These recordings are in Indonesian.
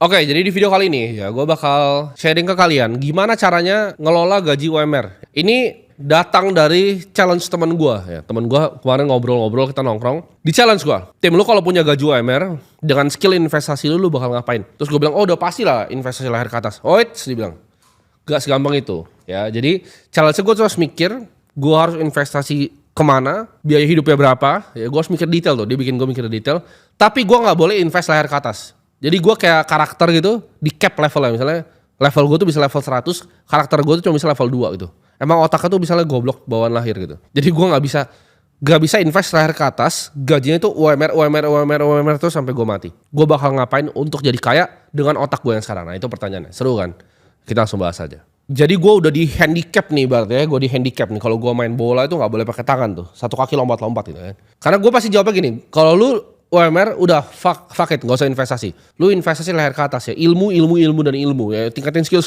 Oke, jadi di video kali ini ya gue bakal sharing ke kalian gimana caranya ngelola gaji UMR. Ini datang dari challenge teman gue ya. Teman gue kemarin ngobrol-ngobrol, kita nongkrong. Di challenge gue, Tim, lu kalau punya gaji UMR dengan skill investasi lu bakal ngapain? Terus gue bilang, oh udah pasti lah investasi leher ke atas. Oh dia bilang, gak segampang itu ya. Jadi challenge gue terus mikir, gue harus investasi kemana, biaya hidupnya berapa. Ya gue harus mikir detail tuh, dia bikin gue mikir detail. Tapi gue gak boleh invest leher ke atas. Jadi gue kayak karakter gitu, di cap levelnya. Misalnya level gue tuh bisa level 100, karakter gue tuh cuma bisa level 2 gitu. Emang otaknya tuh misalnya goblok bawaan lahir gitu. Jadi gue gak bisa invest leher ke atas, gajinya tuh UMR terus sampai gue mati. Gue bakal ngapain untuk jadi kaya dengan otak gue yang sekarang? Nah itu pertanyaannya, seru kan? Kita langsung bahas aja. Jadi gue udah di handicap nih berarti ya, gue di handicap nih. Kalau gue main bola itu gak boleh pakai tangan tuh, satu kaki lompat-lompat gitu kan. Karena gue pasti jawabnya gini, kalau lu UMR udah fuck it, gak usah investasi. Lu investasi leher ke atas ya, ilmu dan ilmu ya. Tingkatin skill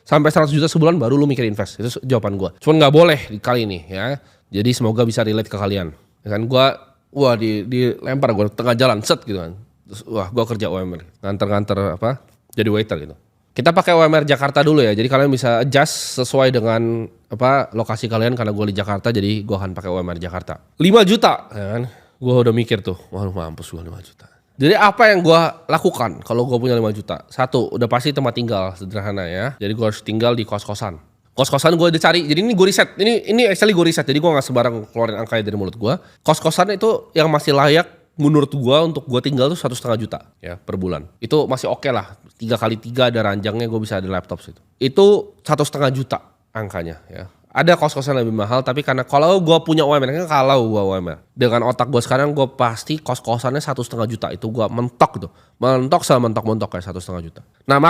sampai 100 juta sebulan baru lu mikir invest. Itu jawaban gue. Cuman gak boleh kali ini ya. Jadi semoga bisa relate ke kalian. Ya kan gue, dilempar gue tengah jalan set gitu kan. Terus gue kerja UMR, nganter jadi waiter gitu. Kita pakai UMR Jakarta dulu ya. Jadi kalian bisa adjust sesuai dengan lokasi kalian, karena gue di Jakarta jadi gue akan pakai UMR Jakarta. 5 juta ya kan. Gue udah mikir tuh, waduh mampus gue 5 juta. Jadi apa yang gue lakukan kalau gue punya 5 juta? Satu, udah pasti tempat tinggal sederhana ya. Jadi gue harus tinggal di kos-kosan. Kos-kosan gue udah cari, jadi ini gue riset. Ini actually gue riset, jadi gue gak sembarang keluarin angkanya dari mulut gue. Kos-kosan itu yang masih layak menurut gue untuk gue tinggal tuh 1,5 juta ya per bulan. Itu masih oke lah, 3x3 ada ranjangnya, gue bisa ada laptop situ. Itu 1,5 juta angkanya ya. Ada kos-kosan lebih mahal, tapi karena kalau gue punya UMR, dengan otak gue sekarang, gue pasti kos-kosannya 1,5 juta. Itu gue mentok gitu, mentok kayak 1,5 juta. Nah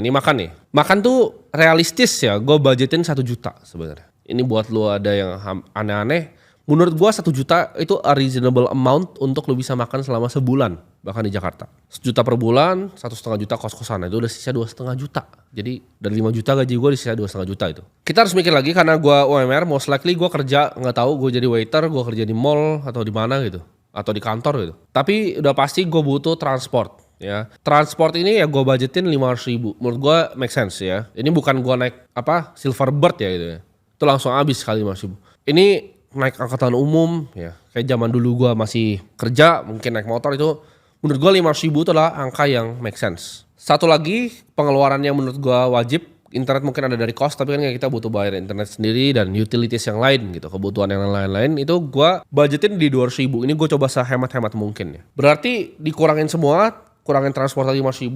ini makan nih. Makan tuh realistis ya, gue budgetin 1 juta sebenarnya. Ini buat lu ada yang aneh-aneh. Menurut gue 1 juta itu a reasonable amount untuk lu bisa makan selama sebulan, bahkan di Jakarta. 1 juta per bulan, 1,5 juta kos-kosan, itu udah sisa 2,5 juta. Jadi dari 5 juta gaji gue disisa 2,5 juta itu. Kita harus mikir lagi karena gue UMR, most likely gue kerja, nggak tahu gue jadi waiter, gue kerja di mall atau di mana gitu, atau di kantor gitu. Tapi udah pasti gue butuh transport. Ya, transport ini ya gue budgetin 500.000. Menurut gue make sense ya. Ini bukan gue naik Silverbird ya gitu ya. Itu langsung habis kali 500.000. Ini naik angkutan umum ya, kayak zaman dulu gue masih kerja mungkin naik motor, itu menurut gue 500.000 itu adalah angka yang make sense. Satu lagi pengeluaran yang menurut gue wajib, internet mungkin ada dari kos, tapi kan kita butuh bayar internet sendiri dan utilities yang lain gitu, kebutuhan yang lain-lain itu gue budgetin di 200.000. Ini gue coba sehemat-hemat mungkin ya. Berarti dikurangin semua, kurangin transport 500.000,